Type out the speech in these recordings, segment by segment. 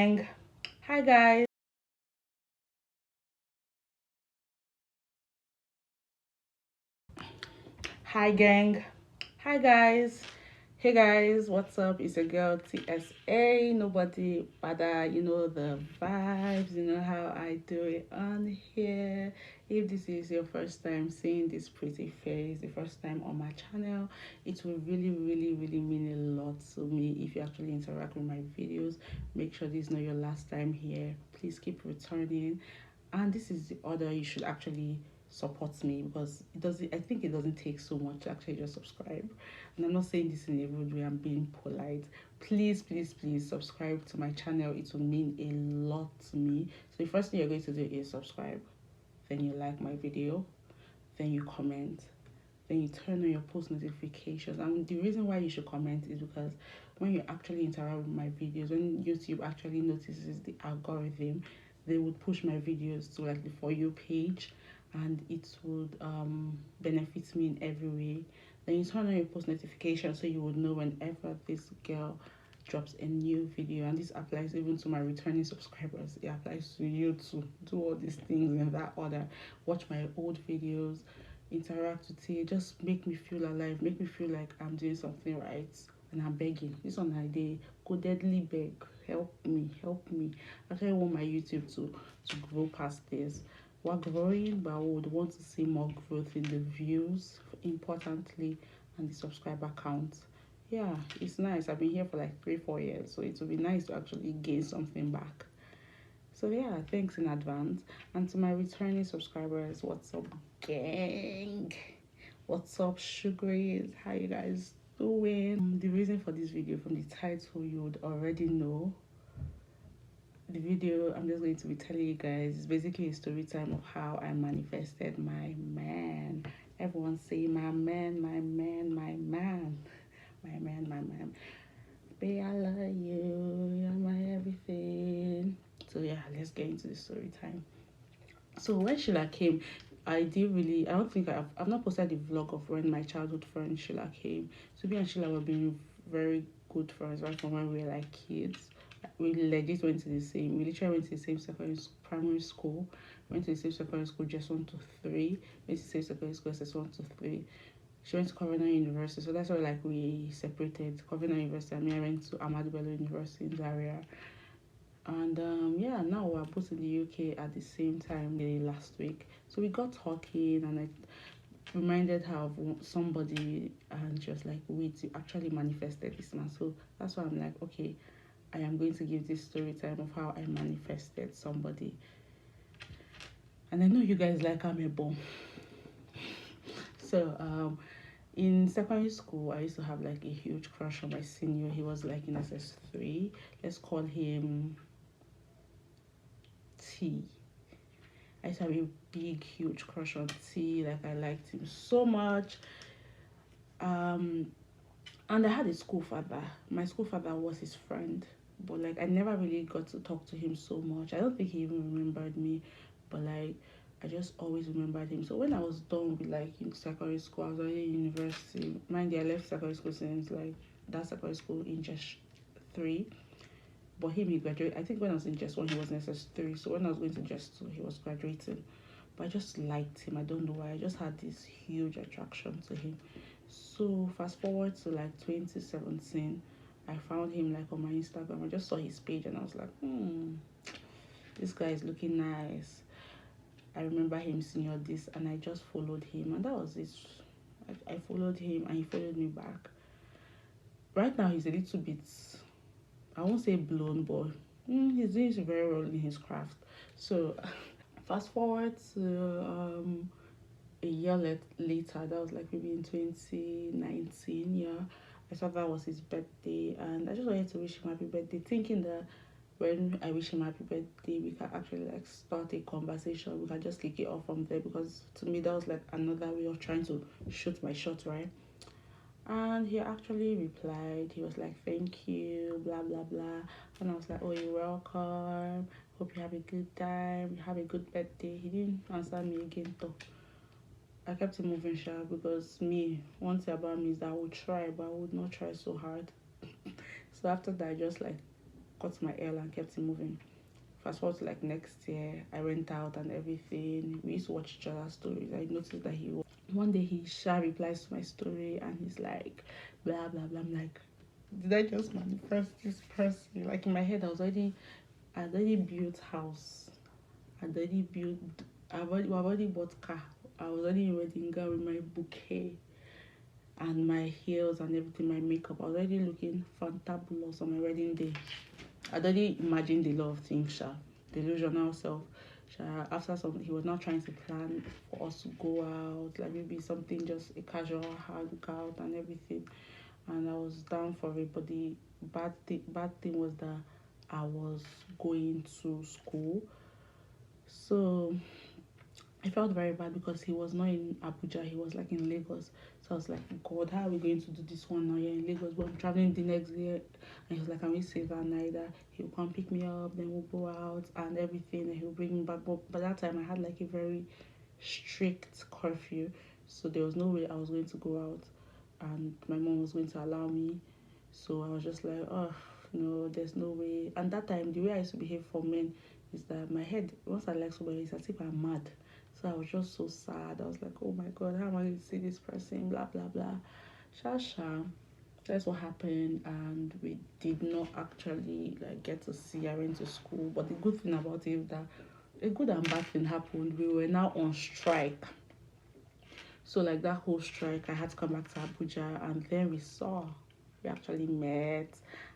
Gang. Hi guys. Hi gang. Hi guys. Hey guys, what's up? It's your girl TSA. Nobody bother, you know the vibes, you know how I do it on here. If this is your first time seeing this pretty face, the first time on my channel, it will really mean a lot to me if you actually interact with my videos. Make sure this is not your last time here. Please keep returning. And this is the order you should actually support me, because it doesn't take so much to actually just subscribe. And I'm not saying this in a rude way, I'm being polite. Please subscribe to my channel. It will mean a lot to me. So the first thing you're going to do is subscribe, then you like my video, then you comment, then you turn on your post notifications. And the reason why you should comment is because when you actually interact with my videos, when YouTube actually notices the algorithm, they would push my videos to like the For You page, and it would benefit me in every way. Then you turn on your post notifications so you would know whenever this girl drops a new video. And this applies even to my returning subscribers. It applies to you to do all these things in that order. Watch my old videos, interact with it, just make me feel alive, make me feel like I'm doing something right. And I'm begging. This one I did go deadly beg. Help me, help me. Actually, I want my YouTube to grow past this. We're growing, but I would want to see more growth in the views, importantly, and the subscriber count. Yeah, it's nice. I've been here for like 3 4 years, so it would be nice to actually gain something back. So yeah, thanks in advance. And to my returning subscribers, what's up, gang? What's up, sugaries? How you guys doing? The reason for this video, from the title you would already know. The video I'm just going to be telling you guys is basically a story time of how I manifested my man. Everyone say my man, my man, my man. My man, my man. Babe, I love you. You're my everything. So yeah, let's get into the story time. So when Sheila came, I don't think I've not posted the vlog of when my childhood friend Sheila came. So me and Sheila were being very good friends right from when we were like kids. We legit went to the same, we literally went to the same primary school, went to the same secondary school, just 1 to 3, went to the same secondary school, just 1 to 3. She went to Covenant University, so that's why like we separated. Covenant University, I mean, I went to Ahmadu Bello University in Zaria. And yeah, now we're both in the UK at the same time last week. So we got talking, and I reminded her of somebody, and she was like, wait, you actually manifested this man. So that's why I'm like, okay, I am going to give this story time of how I manifested somebody. And I know you guys like I'm a bomb. So in secondary school, I used to have like a huge crush on my senior. He was like in SS3. Let's call him T. I used to have a big, huge crush on T. Like, I liked him so much. Um, and I had a school father. My school father was his friend, but like I never really got to talk to him so much. I don't think he even remembered me, but like I just always remembered him. So when I was done with like in secondary school, I was already in university. Mind you, I left secondary school since like that secondary school in just 3. But him, he graduated. I think when I was in just 1, he was in SS3. So when I was going to just 2, he was graduating. But I just liked him. I don't know why. I just had this huge attraction to him. So fast forward to like 2017, I found him like on my Instagram. I just saw his page and I was like, this guy is looking nice. I remember him senior this, and I just followed him, and that was it. I followed him and he followed me back. Right now he's a little bit, I won't say blown, but he's doing very well in his craft. So fast forward to a year later, that was like maybe in 2019. Yeah, I thought that was his birthday, and I just wanted to wish him happy birthday, thinking that when I wish him happy birthday, we can actually like start a conversation. We can just kick it off from there, because to me that was like another way of trying to shoot my shot, right? And he actually replied. He was like, thank you, blah blah blah. And I was like, oh, you're welcome. Hope you have a good time. Have a good birthday. He didn't answer me again though. I kept it moving sharp, because me, one thing about me is that I would try, but I would not try so hard. So after that, I just like cut my hair and kept it moving. Fast forward to like next year, I went out and everything. We used to watch each other's stories. I noticed that one day he replies to my story and he's like, blah blah blah. I'm like, did I just manifest this person? Like in my head, I'd already built house. I'd already built. I've already bought car. I was already in wedding gown with my bouquet and my heels and everything, my makeup. I was already looking fantabulous on my wedding day. I'd already imagined a lot of things, delusional self. After some, he was now trying to plan for us to go out, like maybe something just a casual hangout and everything. And I was down for it, but the bad thing was that I was going to school, so I felt very bad because he was not in Abuja, he was like in Lagos. So I was like, God, how are we going to do this one now? You're in Lagos, but I'm traveling the next day. And he was like, can we save that night? He'll come pick me up, then we'll go out and everything, and he'll bring me back. But by that time, I had like a very strict curfew. So there was no way I was going to go out and my mom was going to allow me. So I was just like, oh, no, there's no way. And that time, the way I used to behave for men is that my head, once I like somebody, it's as if I'm mad. So I was just so sad. I was like, oh my God, how am I going to see this person? Blah, blah, blah. Sha. That's what happened. And we did not actually like get to see. I went to school. But the good thing about it is that a good and bad thing happened. We were now on strike. So like that whole strike, I had to come back to Abuja and then we actually met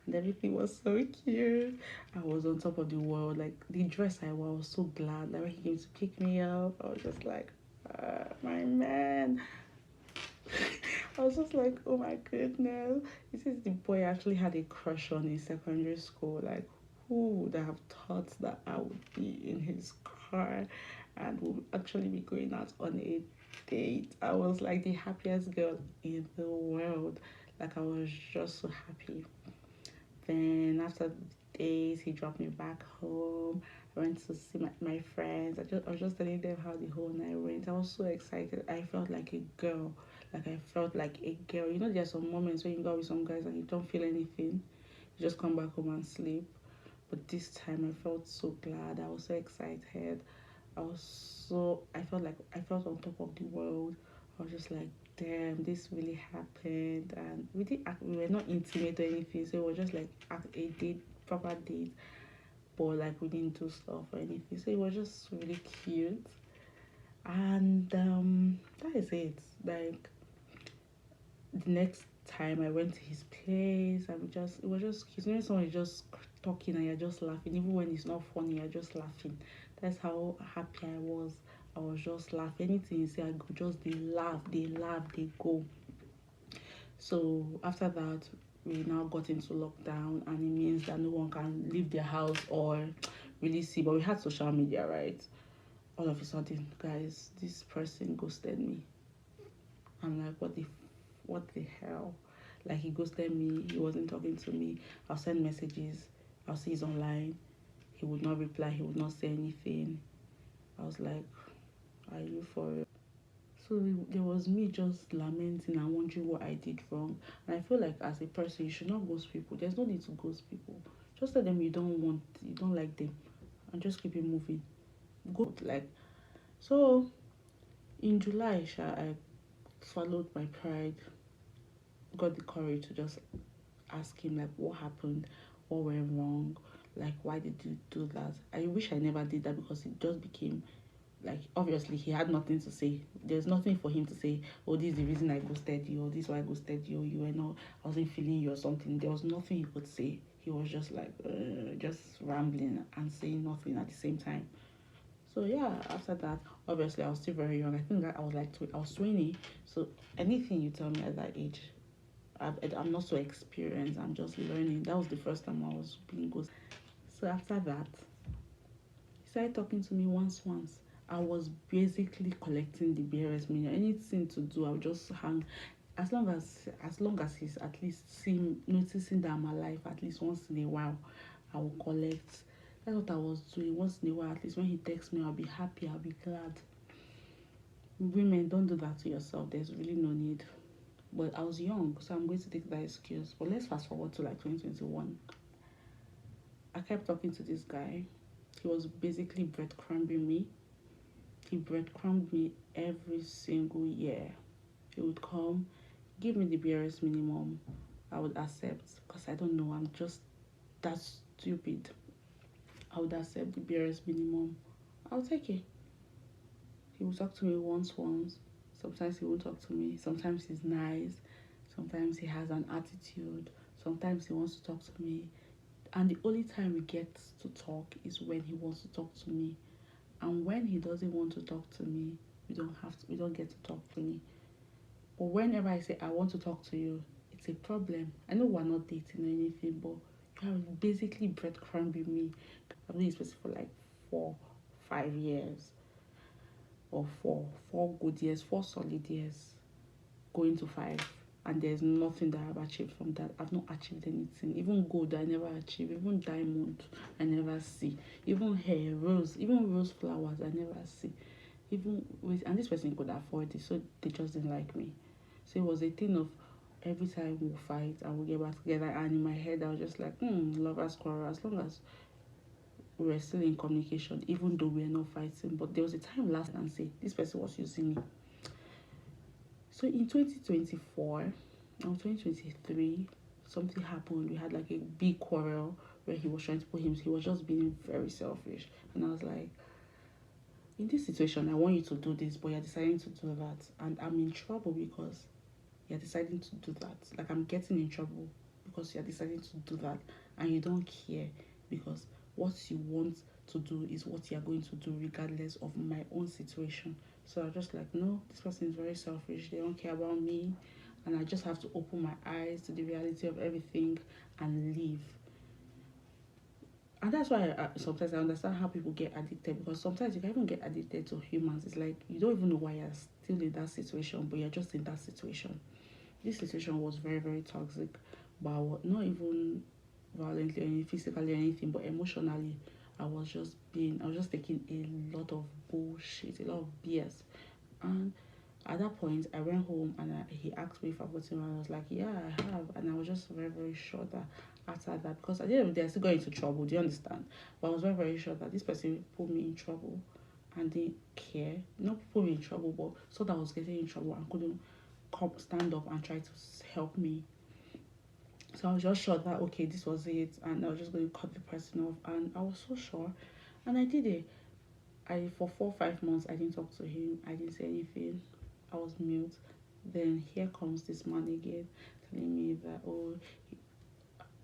and everything was so cute. I was on top of the world. Like the dress I wore, I was so glad. Like when he came to pick me up, I was just like, my man. I was just like, oh my goodness. This is the boy I actually had a crush on in secondary school. Like, who would have thought that I would be in his car and would actually be going out on a date? I was like the happiest girl in the world. Like, I was just so happy. Then after days, he dropped me back home. I went to see my friends. I was just telling them how the whole night went. I was so excited. I felt like a girl. Like I felt like a girl. You know, there are some moments when you go with some guys and you don't feel anything. You just come back home and sleep. But this time I felt so glad. I was so excited. I felt on top of the world. I was just like, damn, this really happened. And we were not intimate or anything. So it was just like a date, proper date. But like we didn't do stuff or anything. So it was just really cute. And that is it. Like the next time I went to his place and it was just cute. You know, someone is just talking and you're just laughing. Even when it's not funny, you're just laughing. That's how happy I was. I was just laughing. Anything you say, I could just laugh, they go. So after that, we now got into lockdown, and it means that no one can leave their house or really see. But we had social media, right? All of a sudden, guys, this person ghosted me. I'm like, what the hell? Like he ghosted me. He wasn't talking to me. I'll send messages. I'll see he's online. He would not reply. He would not say anything. I was like, are you for real? So there was me just lamenting and wondering what I did wrong. And I feel like as a person, you should not ghost people. There's no need to ghost people. Just tell them you don't like them, and just keep it moving. Go like so. In July, I followed my pride, got the courage to just ask him like what happened, what went wrong, like why did you do that. I wish I never did that because it just became like obviously he had nothing to say. There's nothing for him to say, oh this is the reason I ghosted you, or this is why I ghosted you, you were not, I wasn't feeling you or something. There was nothing he could say. He was just like just rambling and saying nothing at the same time. So yeah, after that, obviously I was still very young. I think that I was 20. So anything you tell me at that age, I'm not so experienced. I'm just learning. That was the first time I was being ghosted. So after that, he started talking to me once. I was basically collecting the barest minimum. Anything to do, I would just hang. As long as he's at least seeing noticing that I'm alive at least once in a while, I will collect. That's what I was doing. Once in a while, at least when he texts me, I'll be happy, I'll be glad. Women, don't do that to yourself. There's really no need. But I was young, so I'm going to take that excuse. But let's fast forward to like 2021. I kept talking to this guy. He was basically breadcrumbing me. He breadcrumbed me every single year. He would come, give me the barest minimum. I would accept because I don't know. I'm just that stupid. I would accept the barest minimum. I'll take it. He will talk to me once. Sometimes he won't talk to me. Sometimes he's nice. Sometimes he has an attitude. Sometimes he wants to talk to me. And the only time we get to talk is when he wants to talk to me. And when he doesn't want to talk to me, we don't get to talk to me. But whenever I say I want to talk to you, it's a problem. I know we're not dating or anything, but you are basically breadcrumbing me. I've been this person for like 4, 5 years, or four good years, 4 solid years, going to 5. And there's nothing that I've achieved from that. I've not achieved anything. Even gold, I never achieve. Even diamond, I never see. Even hair, even rose flowers, I never see. Even with, and this person could afford it, so they just didn't like me. So it was a thing of every time we'll fight and we'll get back together. And in my head, I was just like, lovers quarrel. As long as we were still in communication, even though we are not fighting. But there was a time last and say this person was using me. So in 2024 or 2023, something happened. We had like a big quarrel where he was trying to put him. He was just being very selfish, and I was like, in this situation, I want you to do this, but you're deciding to do that, and I'm in trouble because you're deciding to do that. Like I'm getting in trouble because you're deciding to do that, and you don't care because what you want to do is what you're going to do regardless of my own situation. So I was just like, no, this person is very selfish. They don't care about me, and I just have to open my eyes to the reality of everything and leave. And that's why sometimes I understand how people get addicted, because sometimes you can even get addicted to humans. It's like you don't even know why you're still in that situation, but you're just in that situation. This situation was very, very toxic, but not even violently or physically or anything, but emotionally. I was just taking a lot of bullshit, a lot of BS. And at that point, I went home and he asked me if I've gotten one. I was like, yeah, I have. And I was just very, very sure that after that, because at the end of the day, I still got into trouble. Do you understand? But I was very, very sure that this person put me in trouble and didn't care. Not put me in trouble, but so that I was getting in trouble and couldn't come stand up and try to help me. So I was just sure that okay, this was it, and I was just going to cut the person off. And I was so sure, and I did it. I for 4 5 months I didn't talk to him. I didn't say anything. I was mute. Then here comes this man again, telling me that oh,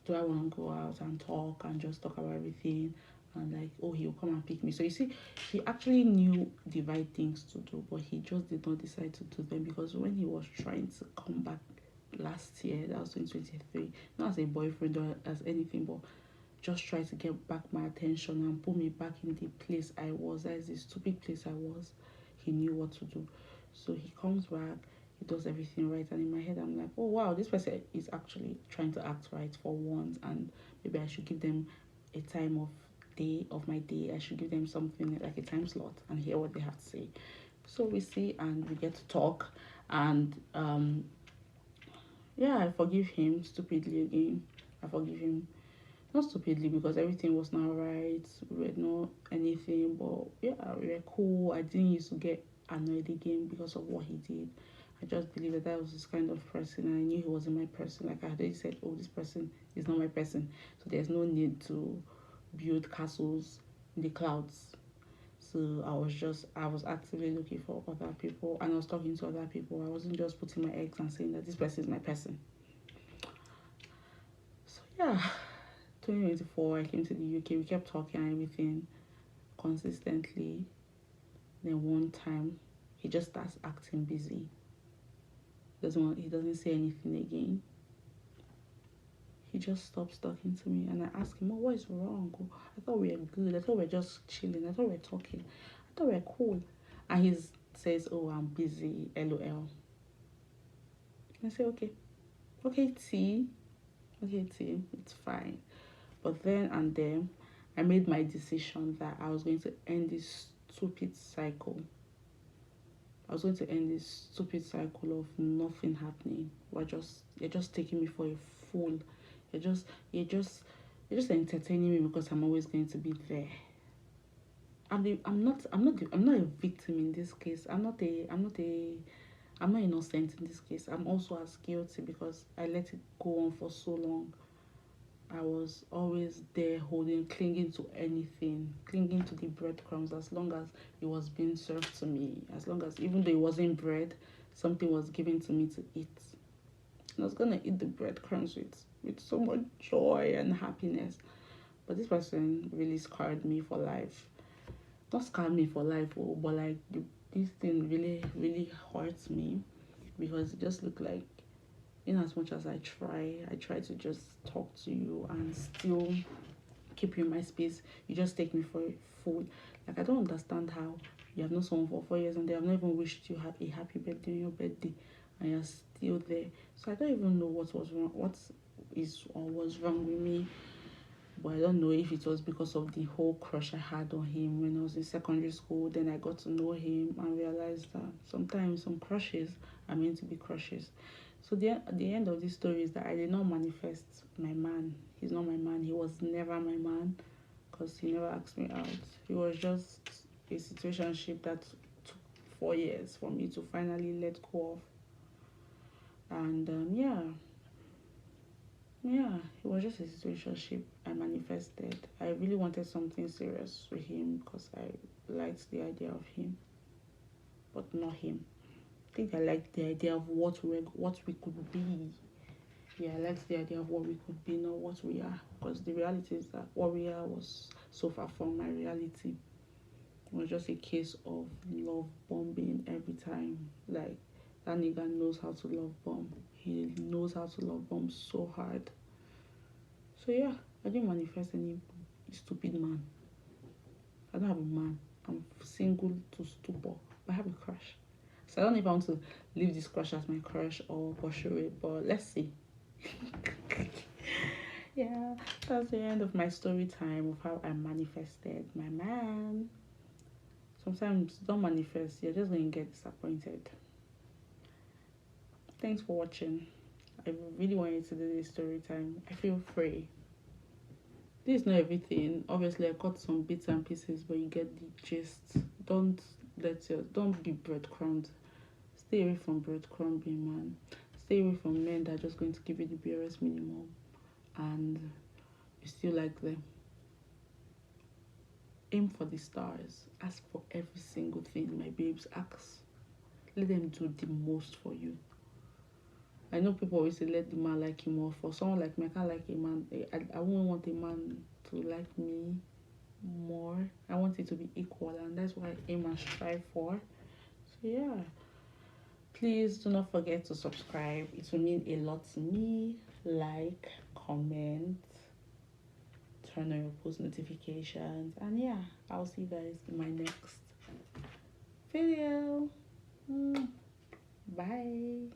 do I want to go out and talk and just talk about everything, and like oh he'll come and pick me. So you see, he actually knew the right things to do, but he just did not decide to do them because when he was trying to come back last year, that was 2023, not as a boyfriend or as anything, but just try to get back my attention and put me back in the place I was. That is the stupid place I was. He knew what to do. So he comes back, he does everything right, and in my head I'm like, oh wow, this person is actually trying to act right for once, and maybe I should give them a time of my day. I should give them something like a time slot and hear what they have to say. So we see and we get to talk, and yeah, I forgive him stupidly again. I forgive him not stupidly because everything was not right. We were not anything, but yeah, we were cool. I didn't used to get annoyed again because of what he did. I just believe that that was this kind of person, and I knew he wasn't my person. Like I had already said, oh, this person is not my person. So there's no need to build castles in the clouds. So I was actively looking for other people, and I was talking to other people. I wasn't just putting my eggs and saying that this person is my person. So yeah, 2024, I came to the UK. We kept talking and everything consistently. Then one time, he just starts acting busy. He doesn't say anything again. He just stops talking to me, and I ask him, "Oh, what is wrong? Oh, I thought we were good. I thought we were just chilling. I thought we were talking. I thought we were cool." And he says, "Oh, I'm busy. LOL." I say, "Okay, okay, T, okay, T, it's fine." But then and there, I made my decision that I was going to end this stupid cycle. I was going to end this stupid cycle of nothing happening. You're just taking me for a fool. You're just You're just entertaining me because I'm always going to be there. I'm not a victim in this case. I'm not innocent in this case. I'm also as guilty because I let it go on for so long. I was always there holding, clinging to anything, clinging to the breadcrumbs as long as it was being served to me. As long as, even though it wasn't bread, something was given to me to eat. And I was gonna eat the breadcrumbs with so much joy and happiness. But this person really scarred me for life. Not scarred me for life, oh, but like this thing really, really hurts me because it just looked like, in as much as I try to just talk to you and still keep you in my space, you just take me for a fool. Like, I don't understand how you have known someone for 4 years and they have not even wished you a happy birthday on your birthday, and you're still there. So I don't even know what was wrong, what is or was wrong with me. But I don't know if it was because of the whole crush I had on him when I was in secondary school. Then I got to know him and realized that sometimes some crushes are meant to be crushes. So the end of this story is that I did not manifest my man. He's not my man. He was never my man because he never asked me out. It was just a situationship that took 4 years for me to finally let go of. And yeah, it was just a situationship I manifested. I really wanted something serious with him because I liked the idea of him, but not him. I think I liked the idea of what we could be. Yeah, I liked the idea of what we could be, not what we are. Because the reality is that what we are was so far from my reality. It was just a case of love bombing every time. Like, that nigga knows how to love bomb. He knows how to love bomb so hard. So yeah, I didn't manifest any stupid man. I don't have a man. I'm single to stupor. But I have a crush. So I don't know if I want to leave this crush as my crush or pursue it, but let's see. Yeah, that's the end of my story time of how I manifested my man. Sometimes don't manifest, you're just going to get disappointed. Thanks for watching. I really wanted to do this story time. I feel free. This is not everything. Obviously, I cut some bits and pieces, but you get the gist. Don't don't be breadcrumbed. Stay away from breadcrumbing, man. Stay away from men that are just going to give you the barest minimum, and you still like them. Aim for the stars. Ask for every single thing, my babes. Ask. Let them do the most for you. I know people always say let the man like you more. For someone like me, I can't like a man. I wouldn't want a man to like me more. I want it to be equal, and that's what I aim and strive for. So yeah, please do not forget to subscribe. It will mean a lot to me. Like, comment, turn on your post notifications, and yeah, I'll see you guys in my next video. Bye.